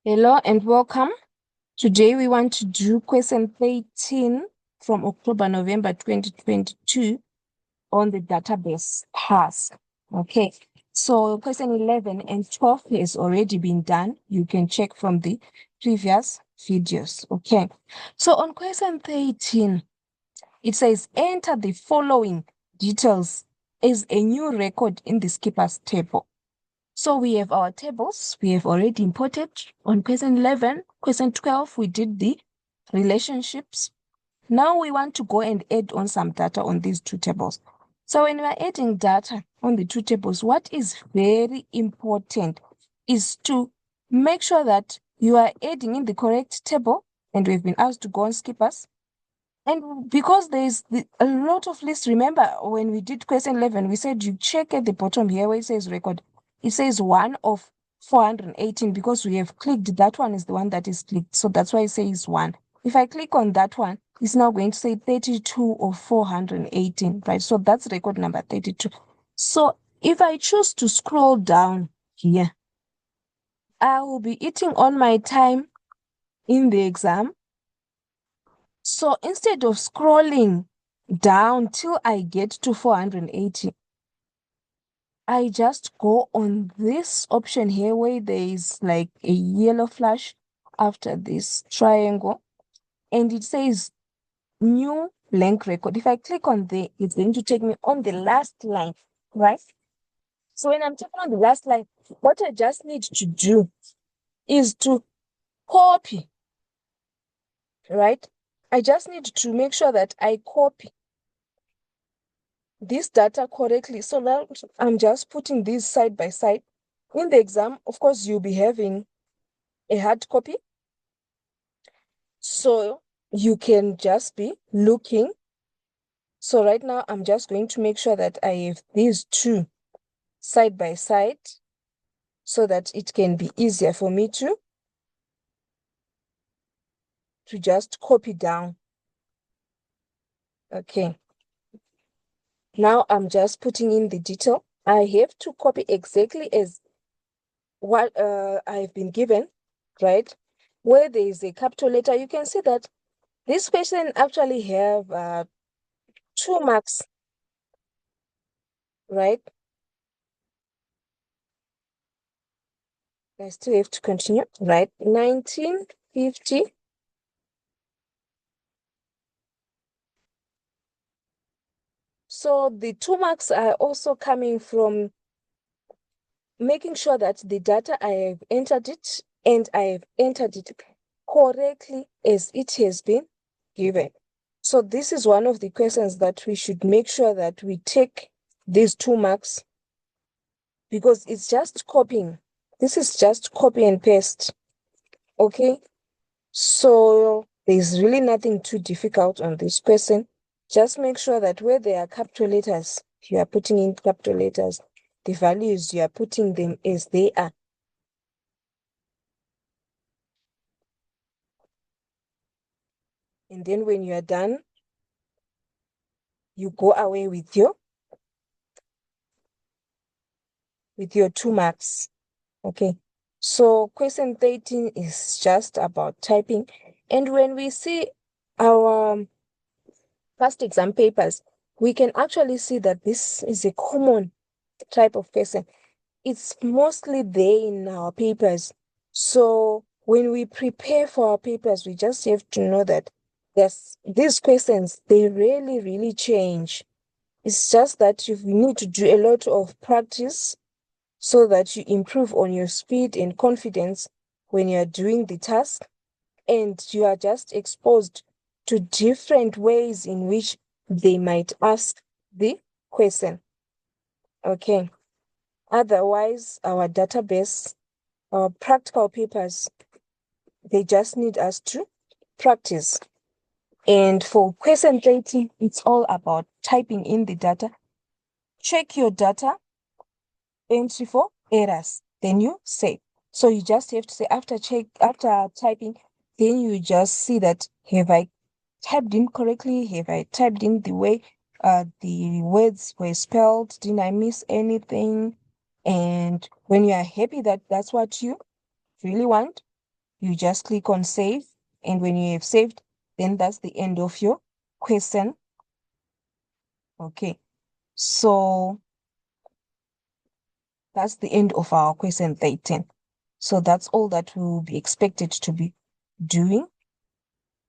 Hello and welcome. Today we want to do question 13 from October-November 2022 on the database task. Okay, so question 11 and 12 has already been done. You can check from the previous videos. Okay, so on question 13, it says enter the following details as a new record in the skippers table. So we have our tables we have already imported. On question 11, question 12, we did the relationships. Now we want to go and add on some data on these two tables. So when we are adding data on the two tables, what is very important is to make sure that you are adding in the correct table, and we've been asked to go on skippers. And because there's a lot of lists, remember when we did question 11, we said you check at the bottom here where it says record. It says 1 of 418 because we have clicked. That one is the one that is clicked. So that's why it says 1. If I click on that one, it's now going to say 32 of 418, right? So that's record number 32. So if I choose to scroll down here, I will be eating all my time in the exam. So instead of scrolling down till I get to 480, I just go on this option here where there is like a yellow flash after this triangle, and it says new blank record. If I click on there, it's going to take me on the last line, right? So when I'm taking on the last line, what I just need to do is to copy, right? I just need to make sure that I copy this data correctly. So now I'm just putting these side by side. In the exam, of course, you'll be having a hard copy. So you can just be looking. So right now, I'm just going to make sure that I have these two side by side so that it can be easier for me to just copy down. Okay. Now I'm just putting in the detail. I have to copy exactly as what I've been given, right? Where there is a capital letter, you can see that this question actually have 2 marks, right? I still have to continue, right? 1950. So the 2 marks are also coming from making sure that the data I have entered it and I have entered it correctly as it has been given. So this is one of the questions that we should make sure that we take these 2 marks because it's just copying. This is just copy and paste. Okay. So there's really nothing too difficult on this question. Just make sure that where there are capital letters, you are putting in capital letters. The values, you are putting them as they are. And then when you are done, you go away with your 2 marks. Okay. So question 13 is just about typing. And when we see our past exam papers, we can actually see that this is a common type of question. It's mostly there in our papers. So when we prepare for our papers, we just have to know that these questions, they really, really change. It's just that you need to do a lot of practice so that you improve on your speed and confidence when you are doing the task, and you are just exposed to different ways in which they might ask the question. Okay. Otherwise, our database, our practical papers, they just need us to practice. And for question 30, it's all about typing in the data. Check your data, entry for errors, then you save. So you just have to say after typing, then you just see that have I typed in correctly? Have I typed in the way the words were spelled? Didn't I miss anything? And when you are happy that that's what you really want, You just click on save. And when you have saved, then that's the end of your question. Okay. So that's the end of our question 13. So that's all that we will be expected to be doing.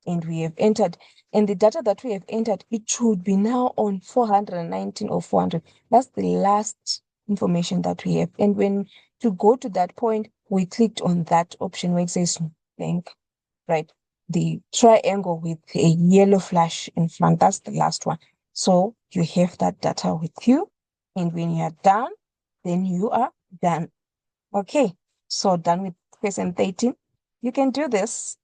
And we have entered, and the data that we have entered, it should be now on 419 or 400. That's the last information that we have. And when to go to that point, we clicked on that option where it says bank, right? The triangle with a yellow flash in front, that's the last one. So you have that data with you. And when you are done, then you are done. Okay, so done with question 13. You can do this.